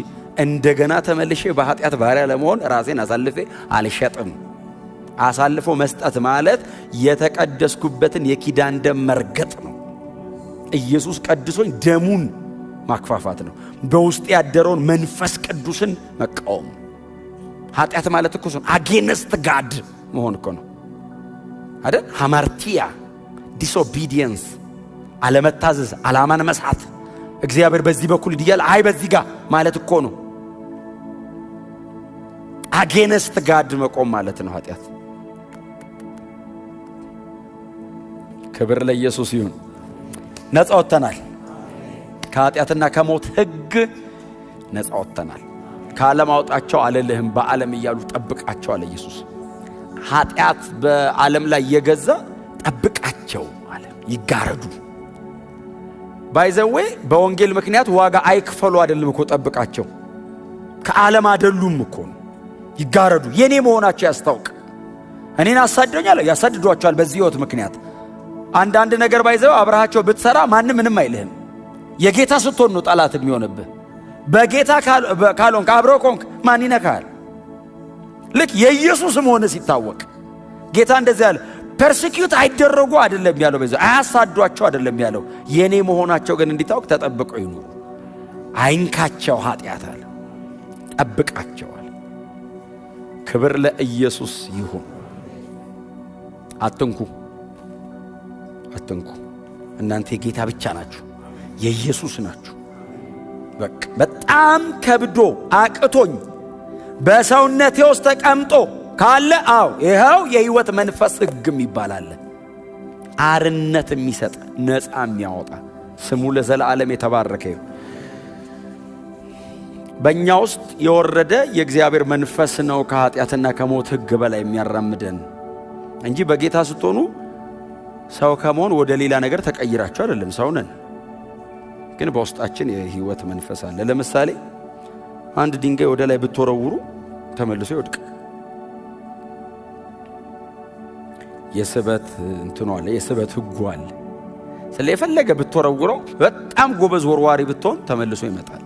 እንደገና ተመልሼ በኃጢአት ባሪያ ለመሆን ራሴን አሳልፌ አልሸጥም። አሳልፎ መስጠት ማለት የተቀደስኩበትን የኪዳን ደም መርገጥ ነው። ኢየሱስ ቀድሶኝ ደሙን ማክፋፋት ነው። በውስጥ ያደረውን መንፈስ ቅዱስን መቃወም። ኃጢአት ማለት እኮ ነው አጌንስት ጋድ መሆን እኮ ነው አይደል? ሃማርቲያ ዲስኦቢዲየንስ፣ አለመታዘዝ፣ አላማን መሳት። እግዚአብሔር በዚህ በኩል ይዲያል አይ በዚህ ጋር ማለት እኮ ነው። አጌንስት ጋድ መቆም ማለት ነው ኃጢአት። ክብር ለኢየሱስ ይሁን። ነፃ ወጥተናል ከኃጢአትና ከሞት ሕግ ነፃ ወጥተናል። ከዓለም አውጣቸው አለልህም በዓለም እያሉ ጠብቃቸው አለ ኢየሱስ። ኃጢአት በዓለም ላይ የገዛ ጠብቃቸው አለ። ይጋረዱ ባይዘዌ በወንጌል ምክንያት ዋጋ አይክፈሉ አይደለም እኮ ጠብቃቸው። ከዓለም አይደሉም እኮ ይጋረዱ። የኔ መሆናቸው ያስታውቅ። እኔን አሳደኛል ያሳድዷቸዋል በዚህ ሕይወት ምክንያት። አንዳንድ ነገር ባይዘው አብራሃቸው ብትሰራ ማንም ምንም አይልህም። የጌታ ስትሆን ነው ጠላት የሚሆንብህ። በጌታ ካልሆንክ አብረው ኮንክ ማን ይነካል? ልክ የኢየሱስ መሆን ሲታወቅ ጌታ እንደዚህ ያለ ፐርሲኪዩት አይደረጉ አይደለም ያለው፣ በዛ አያሳዷቸው አይደለም ያለው። የኔ መሆናቸው ግን እንዲታወቅ ተጠብቀው ይኑሩ። አይንካቸው ኃጢአት አለ፣ ጠብቃቸዋል። ክብር ለኢየሱስ ይሁን። አትንኩ አትንኩ። እናንተ የጌታ ብቻ ናችሁ፣ የኢየሱስ ናችሁ። በቃ በጣም ከብዶ አቅቶኝ በሰውነቴ ውስጥ ተቀምጦ ካለ ይኸው የሕይወት መንፈስ ሕግም ይባላል። አርነት የሚሰጥ ነፃ የሚያወጣ ስሙ ለዘላለም የተባረከ ይሁን። በእኛ ውስጥ የወረደ የእግዚአብሔር መንፈስ ነው ከኃጢአትና ከሞት ሕግ በላይ የሚያራምደን እንጂ በጌታ ስትሆኑ ሰው ከመሆን ወደ ሌላ ነገር ተቀይራችሁ አይደለም። ሰው ነን፣ ግን በውስጣችን የሕይወት መንፈስ አለ። ለምሳሌ አንድ ድንጋይ ወደ ላይ ብትወረውሩ ተመልሶ ይወድቅ። የስበት እንትኑ አለ፣ የስበት ሕጉ አለ። ስለፈለገ ብትወረውረው በጣም ጎበዝ ወርዋሪ ብትሆን ተመልሶ ይመጣል።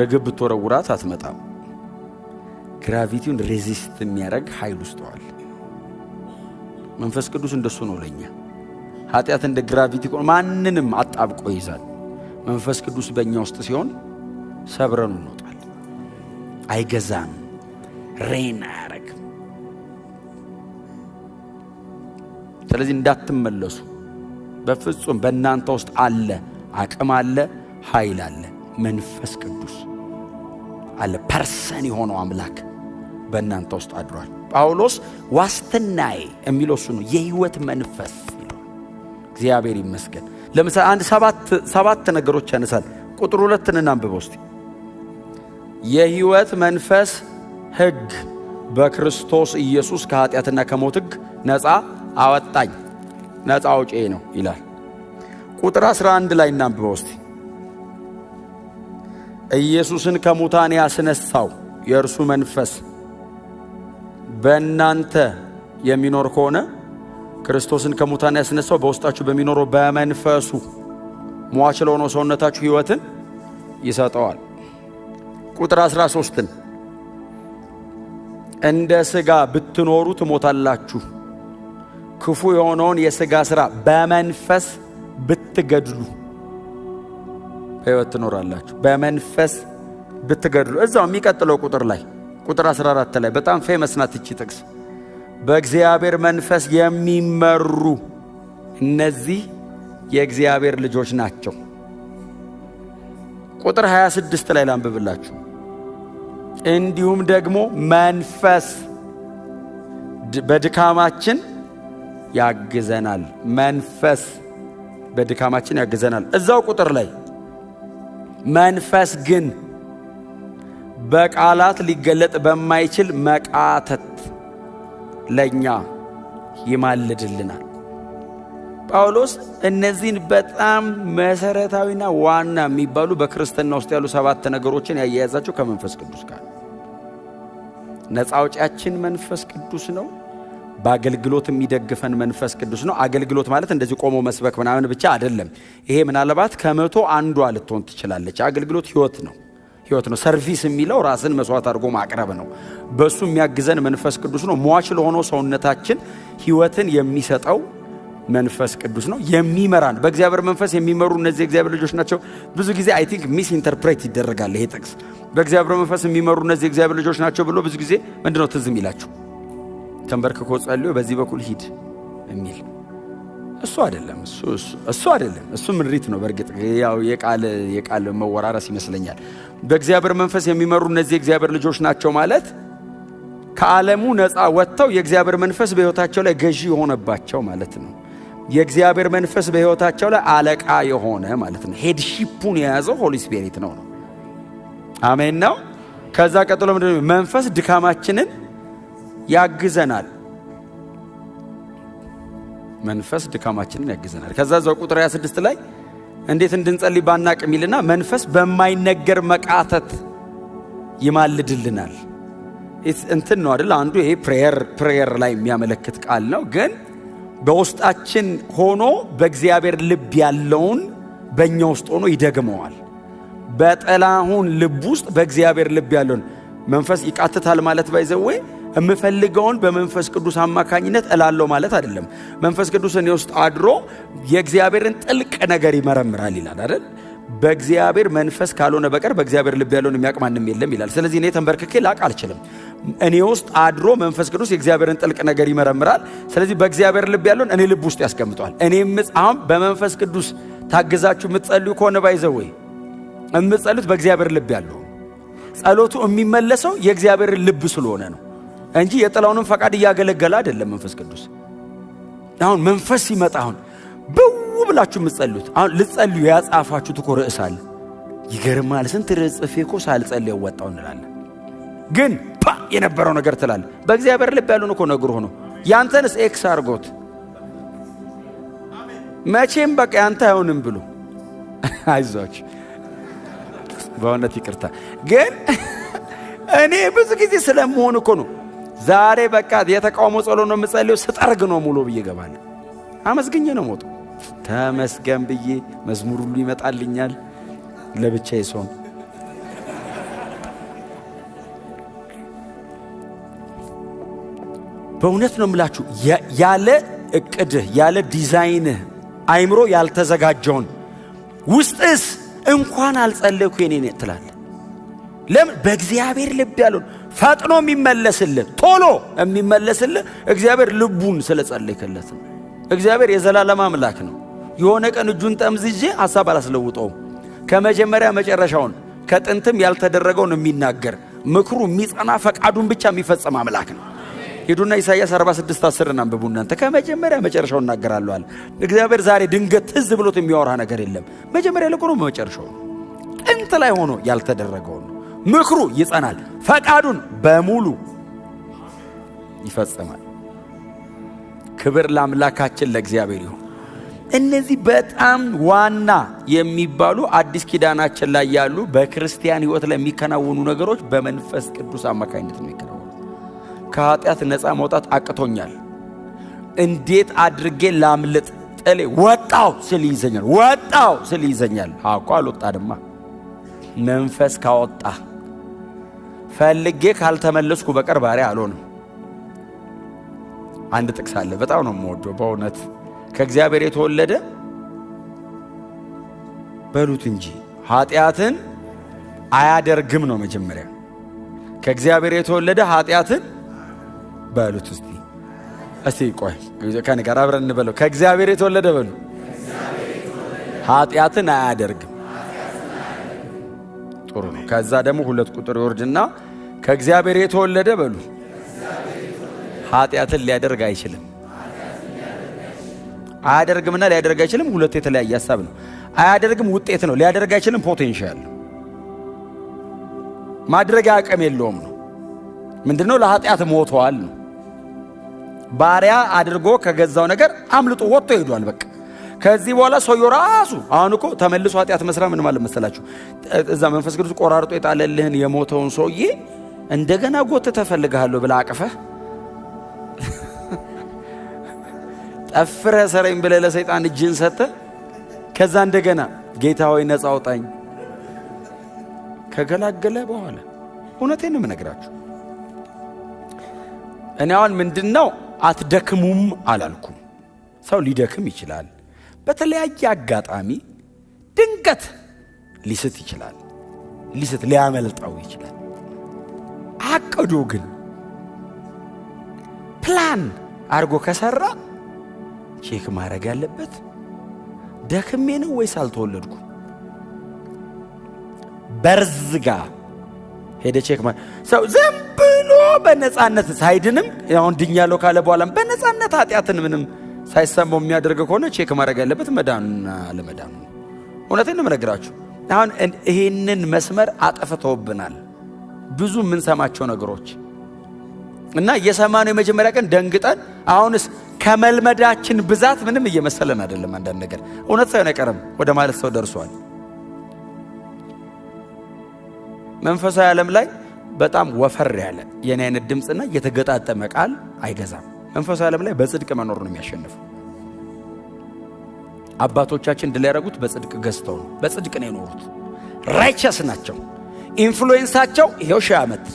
ርግብ ብትወረውራት አትመጣም። ግራቪቲውን ሬዚስት የሚያደርግ ኃይል ውስጧል። መንፈስ ቅዱስ እንደሱ ነው ለኛ። ኃጢአት እንደ ግራቪቲ ማንንም አጣብቆ ይዛል። መንፈስ ቅዱስ በእኛ ውስጥ ሲሆን ሰብረን እንወጣል። አይገዛም፣ ሬን አያረግም። ስለዚህ እንዳትመለሱ በፍጹም። በእናንተ ውስጥ አለ፣ አቅም አለ፣ ኃይል አለ። መንፈስ ቅዱስ አለ። ፐርሰን የሆነው አምላክ በእናንተ ውስጥ አድሯል። ጳውሎስ ዋስትናዬ የሚለው እሱ ነው፣ የህይወት መንፈስ ይላል። እግዚአብሔር ይመስገን። ለምሳሌ አንድ ሰባት ነገሮች ያነሳል። ቁጥር 2 እናንብበው እስቲ። የህይወት መንፈስ ሕግ በክርስቶስ ኢየሱስ ከኃጢአትና ከሞት ሕግ ነፃ አወጣኝ፣ ነፃ አውጪ ነው ይላል። ቁጥር 11 ላይ እናንብበው እስቲ። ኢየሱስን ከሙታን ያስነሳው የእርሱ መንፈስ በእናንተ የሚኖር ከሆነ ክርስቶስን ከሙታን ያስነሳው በውስጣችሁ በሚኖረው በመንፈሱ ሟች ለሆነው ሰውነታችሁ ሕይወትን ይሰጠዋል። ቁጥር 13 እንደ ሥጋ ብትኖሩ ትሞታላችሁ፣ ክፉ የሆነውን የሥጋ ሥራ በመንፈስ ብትገድሉ ሕይወት ትኖራላችሁ። በመንፈስ ብትገድሉ። እዛው የሚቀጥለው ቁጥር ላይ ቁጥር 14 ላይ በጣም ፌመስ ናት እቺ ጥቅስ። በእግዚአብሔር መንፈስ የሚመሩ እነዚህ የእግዚአብሔር ልጆች ናቸው። ቁጥር 26 ላይ ላንብብላችሁ። እንዲሁም ደግሞ መንፈስ በድካማችን ያግዘናል። መንፈስ በድካማችን ያግዘናል። እዛው ቁጥር ላይ መንፈስ ግን በቃላት ሊገለጥ በማይችል መቃተት ለኛ ይማልድልናል። ጳውሎስ እነዚህን በጣም መሰረታዊና ዋና የሚባሉ በክርስትና ውስጥ ያሉ 7 ነገሮችን ያያያዛቸው ከመንፈስ ቅዱስ ጋር። ነፃ አውጪያችን መንፈስ ቅዱስ ነው። በአገልግሎት የሚደግፈን መንፈስ ቅዱስ ነው። አገልግሎት ማለት እንደዚህ ቆሞ መስበክ ምናምን ብቻ አይደለም። ይሄ ምናልባት ከመቶ አንዷ ልትሆን ትችላለች። አገልግሎት ህይወት ነው። ሰርቪስ የሚለው ራስን መስዋዕት አድርጎ ማቅረብ ነው። በሱ የሚያግዘን መንፈስ ቅዱስ ነው። ሟች ለሆነው ሰውነታችን ህይወትን የሚሰጠው መንፈስ ቅዱስ ነው። የሚመራን በእግዚአብሔር መንፈስ የሚመሩ እነዚህ እግዚአብሔር ልጆች ናቸው። ብዙ ጊዜ አይ ቲንክ ሚስ ኢንተርፕሬት ይደረጋል ይሄ ጥቅስ። በእግዚአብሔር መንፈስ የሚመሩ እነዚህ እግዚአብሔር ልጆች ናቸው ብሎ ብዙ ጊዜ ምንድነው ትዝ የሚላችሁ? ተንበርክኮ ጸልዮ በዚህ በኩል ሂድ የሚል እሱ አይደለም። እሱ ምሪት ነው። በእርግጥ ያው የቃል መወራረስ ይመስለኛል። በእግዚአብሔር መንፈስ የሚመሩ እነዚህ እግዚአብሔር ልጆች ናቸው ማለት ከዓለሙ ነፃ ወጥተው የእግዚአብሔር መንፈስ በሕይወታቸው ላይ ገዢ የሆነባቸው ማለት ነው። የእግዚአብሔር መንፈስ በሕይወታቸው ላይ አለቃ የሆነ ማለት ነው። ሄድሺፑን የያዘው ሆሊ ስፒሪት ነው። አሜን ነው። ከዛ ቀጥሎ ምንድነው? መንፈስ ድካማችንን ያግዘናል። መንፈስ ድካማችንን ያግዘናል። ከዛ ዘው ቁጥር 26 ላይ እንዴት እንድንጸልይ ባናቅ የሚልና መንፈስ በማይነገር መቃተት ይማልድልናል። እንትን ነው አይደል? አንዱ ይሄ ፕሬየር ላይ የሚያመለክት ቃል ነው። ግን በውስጣችን ሆኖ በእግዚአብሔር ልብ ያለውን በእኛ ውስጥ ሆኖ ይደግመዋል። በጠላሁን ልብ ውስጥ በእግዚአብሔር ልብ ያለውን መንፈስ ይቃትታል ማለት ባይዘው የምፈልገውን በመንፈስ ቅዱስ አማካኝነት እላለሁ ማለት አይደለም። መንፈስ ቅዱስ እኔ ውስጥ አድሮ የእግዚአብሔርን ጥልቅ ነገር ይመረምራል ይላል አይደል? በእግዚአብሔር መንፈስ ካልሆነ በቀር በእግዚአብሔር ልብ ያለውን የሚያውቅ ማንም የለም ይላል። ስለዚህ እኔ ተንበርክኬ ላቅ አልችልም። እኔ ውስጥ አድሮ መንፈስ ቅዱስ የእግዚአብሔርን ጥልቅ ነገር ይመረምራል። ስለዚህ በእግዚአብሔር ልብ ያለውን እኔ ልብ ውስጥ ያስቀምጧል። እኔም አሁን በመንፈስ ቅዱስ ታግዛችሁ የምትጸልዩ ከሆነ ባይዘው የምትጸልዩት በእግዚአብሔር ልብ ያለው ጸሎቱ የሚመለሰው የእግዚአብሔር ልብ ስለሆነ ነው እንጂ የጥላውንም ፈቃድ እያገለገለ አይደለም። መንፈስ ቅዱስ አሁን መንፈስ ሲመጣ አሁን በው ብላችሁ የምትጸልዩት አሁን ልትጸልዩ ያጻፋችሁት እኮ ርዕስ አለ። ይገርማል። ስንት ርዕስ ጽፌ እኮ ሳልጸልይ ወጣው እንላለን። ግን የነበረው ነገር ትላል። በእግዚአብሔር ልብ ያሉን እኮ ነግሮ ሆኖ ያንተንስ ኤክስ አርጎት መቼም በቃ ያንተ አይሆንም ብሎ አይዟችሁ በእውነት ይቅርታ። ግን እኔ ብዙ ጊዜ ስለምሆን እኮ ነው ዛሬ በቃ የተቃውሞ ጸሎት ነው የምጸልየው። ስጠርግ ነው ሙሉ ብዬ ገባለሁ። አመስግኜ ነው ሞቶ ተመስገን ብዬ መዝሙር ሁሉ ይመጣልኛል ለብቻዬ ሰው። በእውነት ነው የምላችሁ ያለ እቅድህ ያለ ዲዛይንህ አይምሮ ያልተዘጋጀውን ውስጥስ እንኳን አልጸለይኩ የኔ ትላለህ። ለምን? በእግዚአብሔር ልብ ያለውን ፈጥኖ የሚመለስልህ ቶሎ የሚመለስልህ እግዚአብሔር ልቡን ስለጸለይከለት ነው። እግዚአብሔር የዘላለም አምላክ ነው። የሆነ ቀን እጁን ጠምዝጄ ሐሳብ አላስለውጠውም። ከመጀመሪያ መጨረሻውን ከጥንትም ያልተደረገውን የሚናገር ምክሩ የሚጸና ፈቃዱን ብቻ የሚፈጽም አምላክ ነው። ሄዱና ኢሳይያስ 46:10 አንብቡ እናንተ። ከመጀመሪያ መጨረሻው እናገራለሁ አለ እግዚአብሔር። ዛሬ ድንገት ትዝ ብሎት የሚያወራ ነገር የለም። መጀመሪያ ለቆሮ መጨረሻው ጥንት ላይ ሆኖ ያልተደረገው ነው። ምክሩ ይጸናል፣ ፈቃዱን በሙሉ ይፈጽማል። ክብር ለአምላካችን ለእግዚአብሔር ይሁን። እነዚህ በጣም ዋና የሚባሉ አዲስ ኪዳናችን ላይ ያሉ በክርስቲያን ሕይወት ላይ የሚከናወኑ ነገሮች በመንፈስ ቅዱስ አማካኝነት ነው የሚከናወኑ። ከኃጢአት ነፃ መውጣት አቅቶኛል፣ እንዴት አድርጌ ላምልጥ? ጥሌ ወጣው ስል ይዘኛል። አቋ አልወጣድማ። መንፈስ ካወጣ ፈልጌ ካልተመለስኩ በቀር ባሪያ አልሆንም። አንድ ጥቅስ አለ በጣም ነው የምወደው በእውነት። ከእግዚአብሔር የተወለደ በሉት እንጂ ኃጢአትን አያደርግም ነው መጀመሪያ። ከእግዚአብሔር የተወለደ ኃጢአትን በሉት እስቲ ቆይ ከኔ ጋር አብረን እንበለው። ከእግዚአብሔር የተወለደ በሉ ኃጢአትን አያደርግም። ጥሩ ነው። ከዛ ደግሞ 2 ቁጥር ይወርድና ከእግዚአብሔር የተወለደ በሉ ኃጢአትን ሊያደርግ አይችልም። አያደርግምና ሊያደርግ አይችልም ሁለት የተለያየ ሐሳብ ነው። አያደርግም ውጤት ነው፣ ሊያደርግ አይችልም ፖቴንሻል ማድረግ አቅም የለውም ነው። ምንድነው? ለኃጢአት ሞቷል ነው። ባሪያ አድርጎ ከገዛው ነገር አምልጦ ወጥቶ ሄዷል። በቃ ከዚህ በኋላ ሰውየው ራሱ አሁን እኮ ተመልሶ ኃጢአት መስራት ምን ማለት መሰላችሁ? እዛ መንፈስ ቅዱስ ቆራርጦ የጣለልህን የሞተውን ሰውዬ እንደገና ጎትተህ ተፈልግሃለሁ ብለህ አቅፈህ ጠፍረህ ሰረኝ ብለህ ለሰይጣን እጅን ሰጥተህ ከዛ እንደገና ጌታ ሆይ ነፃ አውጣኝ ከገላገለ በኋላ እውነቴን ነው የምነግራችሁ። እኔ አሁን ምንድነው አትደክሙም አላልኩም። ሰው ሊደክም ይችላል። በተለያየ አጋጣሚ ድንገት ሊስት ይችላል፣ ሊያመልጠው ይችላል። አቅዶ ግን ፕላን አርጎ ከሰራ ቼክ ማድረግ ያለበት ደክሜ ነው ወይስ አልተወለድኩም? በርዝጋ ሄደ ቼክ ሰው ዝም ብሎ በነፃነት ሳይድንም አሁን ድኛለሁ ካለ በኋላም በነፃነት ኃጢአትን ምንም ሳይሰማው የሚያደርግ ከሆነ ቼክ ማድረግ ያለበት መዳንና አለመዳን ነው። እውነቴን ነው የምነግራችሁ። አሁን ይሄንን መስመር አጠፍተውብናል ብዙ የምንሰማቸው ነገሮች እና እየሰማነው የመጀመሪያ ቀን ደንግጠን አሁንስ ከመልመዳችን ብዛት ምንም እየመሰለን አይደለም። አንዳንድ ነገር እውነት ሳይሆን አይቀርም ወደ ማለት ሰው ደርሷል። መንፈሳዊ ዓለም ላይ በጣም ወፈር ያለ የኔ አይነት ድምጽና የተገጣጠመ ቃል አይገዛም። መንፈሳዊ ዓለም ላይ በጽድቅ መኖር ነው የሚያሸንፈው። አባቶቻችን ድል ያደረጉት በጽድቅ ገዝተው ነው። በጽድቅ ነው የኖሩት። ራይቸስ ናቸው። ኢንፍሉዌንሳቸው ይሄው 1000 ዓመት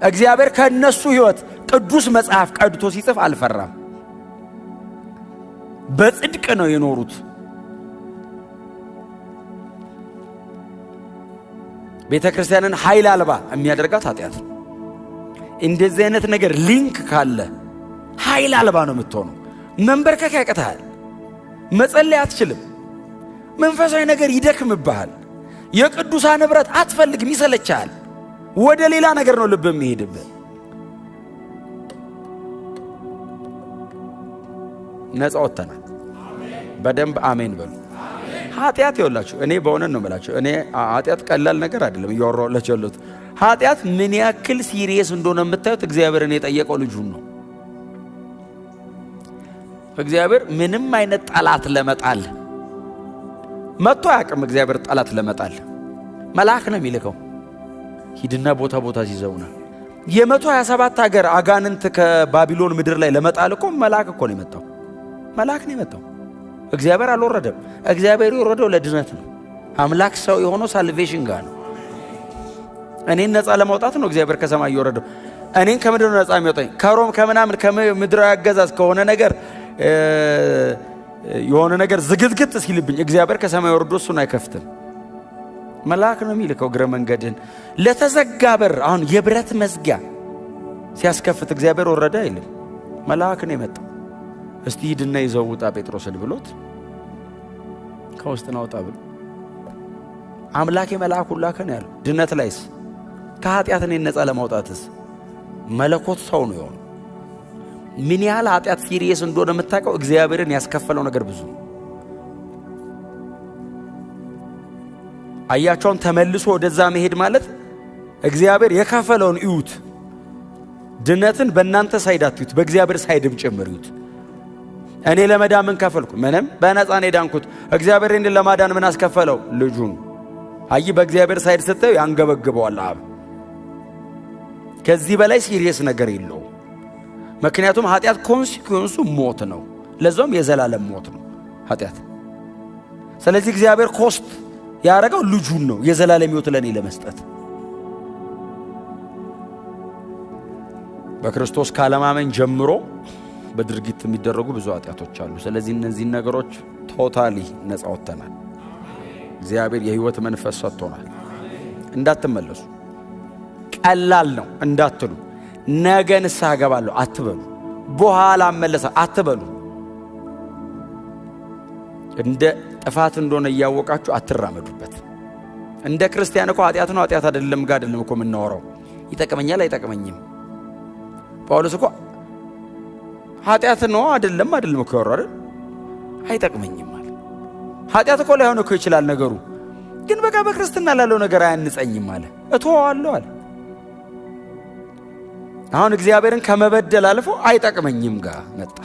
እግዚአብሔር ከነሱ ህይወት ቅዱስ መጽሐፍ ቀድቶ ሲጽፍ አልፈራም። በጽድቅ ነው የኖሩት። ቤተክርስቲያንን ኃይል አልባ የሚያደርጋት ኃጢአት ነው። እንደዚህ አይነት ነገር ሊንክ ካለ ኃይል አልባ ነው የምትሆነው። መንበርከክ ያቅታል፣ መጸለይ አትችልም፣ መንፈሳዊ ነገር ይደክምብሃል፣ የቅዱሳን ህብረት አትፈልግም፣ ይሰለቻል። ወደ ሌላ ነገር ነው ልብ የሚሄድብህ። ነፃ ወጥተናል። በደንብ አሜን በሉ። ኃጢአት ይወላችሁ እኔ በእውነት ነው የምላችሁ። እኔ ኃጢአት ቀላል ነገር አይደለም እያወራሁላችሁ ያለሁት። ኃጢአት ምን ያክል ሲሪየስ እንደሆነ የምታዩት እግዚአብሔርን የጠየቀው ልጁን ነው። እግዚአብሔር ምንም አይነት ጠላት ለመጣል መጥቶ አያውቅም። እግዚአብሔር ጠላት ለመጣል መልአክ ነው የሚልከው። ሂድና ቦታ ቦታ ሲዘውና የ127 ሀገር አጋንንት ከባቢሎን ምድር ላይ ለመጣል እኮ መልአክ እኮ ነው የመጣው። መልአክ ነው የመጣው። እግዚአብሔር አልወረደም። እግዚአብሔር የወረደው ለድነት ነው። አምላክ ሰው የሆነው ሳልቬሽን ጋር ነው። እኔን ነፃ ለማውጣት ነው እግዚአብሔር ከሰማይ የወረደው። እኔን ከምድር ነው ነፃ የሚያወጣኝ። ከሮም ከምናምን ከምድራዊ አገዛዝ ከሆነ ነገር የሆነ ነገር ዝግትግት ሲልብኝ እግዚአብሔር ከሰማይ ወርዶ እሱን አይከፍትም። መልአክ ነው የሚልከው እግረ መንገድን ለተዘጋ በር። አሁን የብረት መዝጊያ ሲያስከፍት እግዚአብሔር ወረደ አይልም። መልአክ ነው የመጣው። እስቲ ሂድና ይዘው ውጣ ጴጥሮስን ብሎት ከውስጥ ናውጣ ብሎ አምላክ የመልአኩን ላከ ነው ያለው። ድነት ላይስ ከኃጢአት እኔን ነፃ ለማውጣትስ መለኮት ሰው ነው የሆነው። ምን ያህል ኃጢአት ሲሪየስ እንደሆነ የምታውቀው እግዚአብሔርን ያስከፈለው ነገር ብዙ ነው። አያቸውን ተመልሶ ወደዛ መሄድ ማለት እግዚአብሔር የከፈለውን እዩት። ድነትን በእናንተ ሳይድ አትዩት፣ በእግዚአብሔር ሳይድም ጭምር እዩት። እኔ ለመዳን ምን ከፈልኩ? ምንም። በነፃ ነው የዳንኩት። እግዚአብሔር እኔን ለማዳን ምን አስከፈለው? ልጁን። አይ በእግዚአብሔር ሳይድ ስትዩ ያንገበግበዋል አብ። ከዚህ በላይ ሲሪየስ ነገር የለውም። ምክንያቱም ኃጢአት ኮንሲኩዌንሱ ሞት ነው። ለዛውም የዘላለም ሞት ነው ኃጢአት። ስለዚህ እግዚአብሔር ኮስት ያደረገው ልጁን ነው የዘላለም ሕይወት ለኔ ለመስጠት። በክርስቶስ ካለማመን ጀምሮ በድርጊት የሚደረጉ ብዙ ኃጢአቶች አሉ። ስለዚህ እነዚህን ነገሮች ቶታሊ ነፃ ወጥተናል። እግዚአብሔር የሕይወት መንፈስ ሰጥቶናል። እንዳትመለሱ። ቀላል ነው እንዳትሉ። ነገ ንስሐ እገባለሁ አትበሉ። በኋላ እመለሳ አትበሉ። እንደ ጥፋት እንደሆነ እያወቃችሁ አትራመዱበት። እንደ ክርስቲያን እኮ ኃጢአት ነው ኃጢአት አይደለም ጋር አይደለም እኮ የምናወራው። ይጠቅመኛል አይጠቅመኝም። ጳውሎስ እኮ ኃጢአት ነው አይደለም እኮ ያወራው አይደል? አይጠቅመኝም ማለት ኃጢአት እኮ ላይሆን እኮ ይችላል ነገሩ፣ ግን በቃ በክርስትና ላለው ነገር አያንጸኝም አለ። እተዋለሁ አለ። አሁን እግዚአብሔርን ከመበደል አልፎ አይጠቅመኝም ጋር መጣ።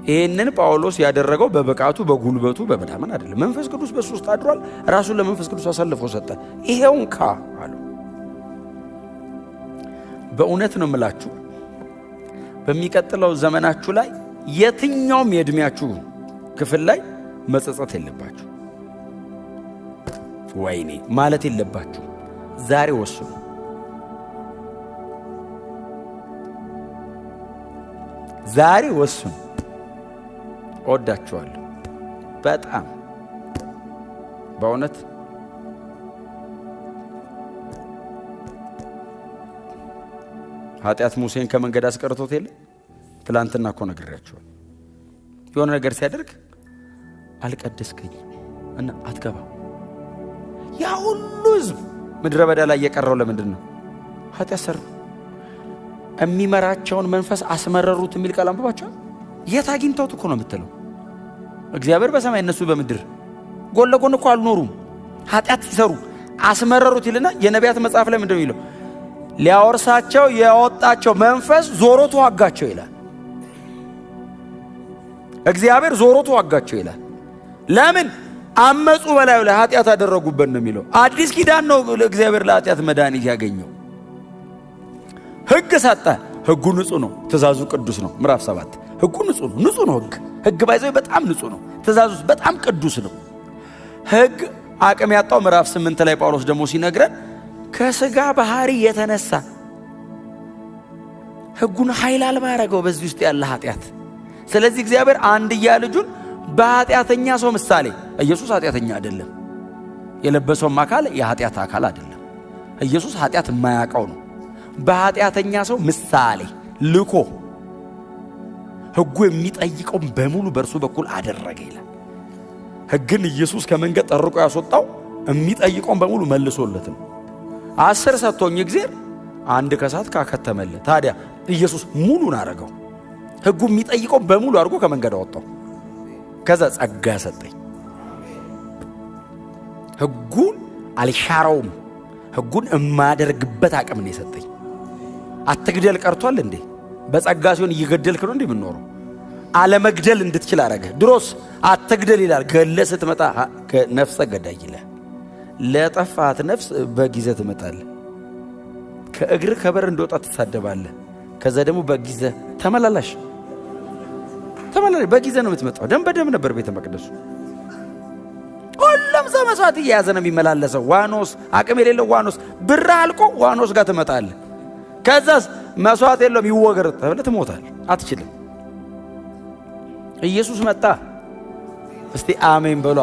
ይህንን ጳውሎስ ያደረገው በብቃቱ በጉልበቱ በምናምን አይደለም። መንፈስ ቅዱስ በሱ ውስጥ አድሯል። ራሱን ለመንፈስ ቅዱስ አሳልፎ ሰጠ። ይሄውን አሉ። በእውነት ነው የምላችሁ፣ በሚቀጥለው ዘመናችሁ ላይ የትኛውም የእድሜያችሁ ክፍል ላይ መጸጸት የለባችሁ። ወይኔ ማለት የለባችሁ። ዛሬ ወስኑ። ዛሬ ወስኑ። እወዳችኋለሁ በጣም በእውነት። ኃጢአት ሙሴን ከመንገድ አስቀርቶት የለ? ትላንትና እኮ ነግሬያችኋል። የሆነ ነገር ሲያደርግ አልቀደስከኝም እና አትገባ። ያ ሁሉ ሕዝብ ምድረ በዳ ላይ የቀረው ለምንድን ነው? ኃጢአት ሰሩ። የሚመራቸውን መንፈስ አስመረሩት የሚል ቃል አንብባችኋል? የት አግኝተውት እኮ ነው የምትለው? እግዚአብሔር በሰማይ እነሱ በምድር ጎን ለጎን እኮ አልኖሩም። ኃጢአት ሲሰሩ አስመረሩት ይልና የነቢያት መጽሐፍ ላይ ምንድነው ይለው? ሊያወርሳቸው ያወጣቸው መንፈስ ዞሮ ተዋጋቸው ይላል። እግዚአብሔር ዞሮ ተዋጋቸው ይላል። ለምን? አመፁ፣ በላዩ ላይ ኃጢአት አደረጉበት ነው የሚለው። አዲስ ኪዳን ነው እግዚአብሔር ለኃጢአት መድኃኒት ያገኘው። ሕግ ሰጠ። ሕጉ ንጹህ ነው፣ ትእዛዙ ቅዱስ ነው። ምዕራፍ 7 ሕጉ ንጹህ ነው። ንጹህ ነው ሕግ ባይዘው በጣም ንጹህ ነው። ትእዛዙ በጣም ቅዱስ ነው። ሕግ አቅም ያጣው ምዕራፍ 8 ላይ ጳውሎስ ደግሞ ሲነግረን ከሥጋ ባህሪ የተነሳ ሕጉን ኃይል አልባ ያደረገው በዚህ ውስጥ ያለ ኃጢአት። ስለዚህ እግዚአብሔር አንድያ ልጁን በኃጢአተኛ ሰው ምሳሌ፣ ኢየሱስ ኃጢአተኛ አይደለም፣ የለበሰውም አካል የኃጢአት አካል አይደለም። ኢየሱስ ኃጢአት የማያውቀው ነው። በኃጢአተኛ ሰው ምሳሌ ልኮ ሕጉ የሚጠይቀውን በሙሉ በእርሱ በኩል አደረገ ይላል። ሕግን ኢየሱስ ከመንገድ ጠርቆ ያስወጣው የሚጠይቀውን በሙሉ መልሶለት ነው። 10 ሰጥቶኝ እግዚአብሔር 1 ከሳት ካከተመለት። ታዲያ ኢየሱስ ሙሉን አረገው። ሕጉ የሚጠይቀውን በሙሉ አድርጎ ከመንገድ አወጣው። ከዛ ጸጋ ሰጠኝ። ሕጉን አልሻረውም። ሕጉን የማደርግበት አቅም ነው የሰጠኝ። አትግደል ቀርቷል እንዴ? በጸጋ ሲሆን እየገደልክ ነው እንዴ የምንኖረው? አለመግደል እንድትችል አረገ። ድሮስ አትግደል ይላል። ገለ ስትመጣ ነፍሰ ገዳይ ይላል። ለጠፋት ነፍስ በጊዜ ትመጣለህ። ከእግር ከበር እንደወጣ ትሳደባለህ። ከዛ ደግሞ በጊዜ ተመላላሽ ተመለለ። በጊዜ ነው የምትመጣው። ደም በደም ነበር ቤተ መቅደሱ። ሁሉም ሰው መስዋዕት እየያዘ ነው የሚመላለሰው። ዋኖስ አቅም የሌለው ዋኖስ ብር አልቆ ዋኖስ ጋር ትመጣለህ። ከዛስ መስዋዕት የለውም ይወገር ተብለህ ትሞታለህ። አትችልም። ኢየሱስ መጣ። እስቲ አሜን በሏ።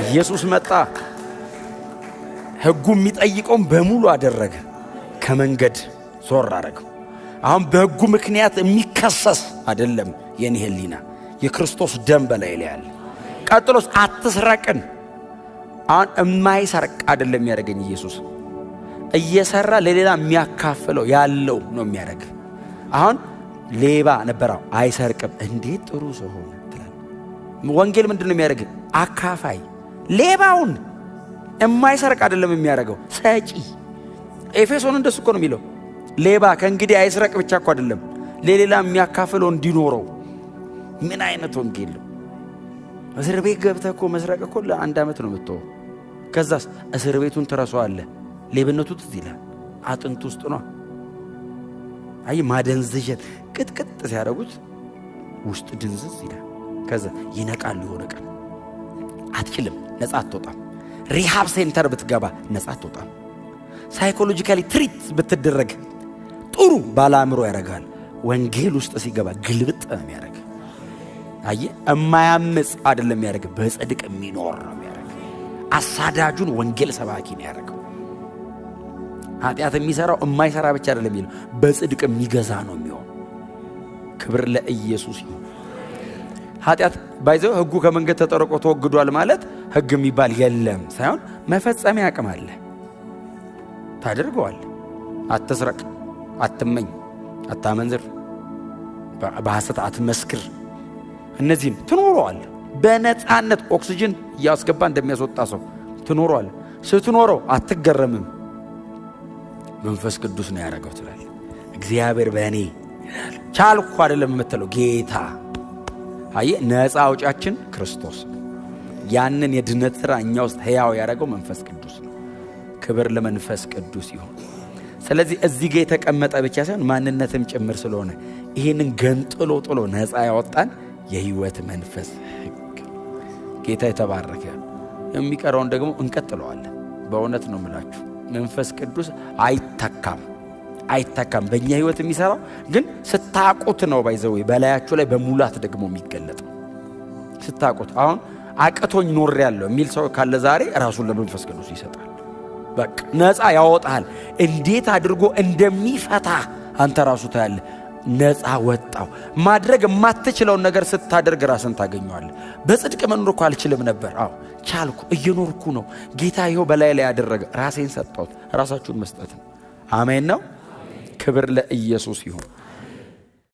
ኢየሱስ መጣ። ሕጉ የሚጠይቀውን በሙሉ አደረገ። ከመንገድ ዞር አደረገው። አሁን በሕጉ ምክንያት የሚከሰስ አይደለም የኔ ሕሊና፣ የክርስቶስ ደም በላይ ላይ ያለ። ቀጥሎስ አትስረቅን። አሁን የማይሰርቅ አይደለም የሚያደርገኝ ኢየሱስ፣ እየሰራ ለሌላ የሚያካፍለው ያለው ነው የሚያደርግ። አሁን ሌባ ነበራው አይሰርቅም፣ እንዴት ጥሩ ሰው ሆነ ትላል። ወንጌል ምንድነው የሚያደርግ? አካፋይ። ሌባውን የማይሰርቅ አይደለም የሚያደርገው፣ ሰጪ። ኤፌሶን እንደሱ እኮ ነው የሚለው። ሌባ ከእንግዲህ አይስረቅ ብቻ እኮ አይደለም ለሌላ የሚያካፍለው እንዲኖረው። ምን አይነት ወንጌል ነው! እስር ቤት ገብተህ እኮ መስረቅ እኮ ለ1 ዓመት ነው የምትተወው። ከዛስ እስር ቤቱን ትረሳዋለህ። ሌብነቱ ትዝ ይላል። አጥንት ውስጥ ነው። አይ ማደንዘጀት ቅጥቅጥ ሲያደርጉት ውስጥ ድንዝዝ ይላል። ከዛ ይነቃል። የሆነ ቀን አትችልም፣ ነፃ አትወጣም። ሪሃብ ሴንተር ብትገባ ነፃ አትወጣም። ሳይኮሎጂካሊ ትሪት ብትደረግ ጥሩ ባለአእምሮ ያደርጋል። ወንጌል ውስጥ ሲገባ ግልብጥ ነው የሚያደርግ። አየ እማያምጽ አይደለም የሚያደርግ፣ በጽድቅ የሚኖር ነው የሚያደርግ። አሳዳጁን ወንጌል ሰባኪ ነው ያደርገው። ኃጢአት የሚሰራው የማይሰራ ብቻ አይደለም የሚለው፣ በጽድቅ የሚገዛ ነው የሚሆን። ክብር ለኢየሱስ ይሁን። ኃጢአት ባይዘው ሕጉ ከመንገድ ተጠርቆ ተወግዷል ማለት ሕግ የሚባል የለም ሳይሆን መፈጸሚያ አቅም አለ። ታደርገዋል። አትስረቅ፣ አትመኝ፣ አታመንዝር፣ በሐሰት አትመስክር። እነዚህን ትኖረዋል በነፃነት። ኦክሲጅን እያስገባ እንደሚያስወጣ ሰው ትኖረዋል። ስትኖረው አትገረምም። መንፈስ ቅዱስ ነው ያደረገው ትላለህ። እግዚአብሔር በእኔ ቻልኩ አይደለም የምትለው ጌታ። አየ ነፃ አውጫችን ክርስቶስ። ያንን የድነት ሥራ እኛ ውስጥ ሕያው ያደረገው መንፈስ ቅዱስ ነው። ክብር ለመንፈስ ቅዱስ ይሁን። ስለዚህ እዚህ ጋር የተቀመጠ ብቻ ሳይሆን ማንነትም ጭምር ስለሆነ ይህንን ገንጥሎ ጥሎ ነፃ ያወጣን የሕይወት መንፈስ ሕግ። ጌታ የተባረከ። የሚቀረውን ደግሞ እንቀጥለዋለን። በእውነት ነው የምላችሁ፣ መንፈስ ቅዱስ አይተካም። በእኛ ሕይወት የሚሠራው ግን ስታቁት ነው። ባይዘው በላያችሁ ላይ በሙላት ደግሞ የሚገለጠው ስታቁት። አሁን አቅቶኝ ኖር ያለው የሚል ሰው ካለ ዛሬ ራሱን ለመንፈስ ቅዱስ ይሰጣል። በቃ ነፃ ያወጣል። እንዴት አድርጎ እንደሚፈታ አንተ ራሱ ታያለህ። ነፃ ወጣው። ማድረግ የማትችለውን ነገር ስታደርግ ራስን ታገኘዋለህ። በጽድቅ መኖር እኮ አልችልም ነበር። አዎ ቻልኩ፣ እየኖርኩ ነው። ጌታ ይኸው በላይ ላይ ያደረገ። ራሴን ሰጠሁት። ራሳችሁን መስጠት ነው። አሜን ነው። ክብር ለኢየሱስ ይሁን።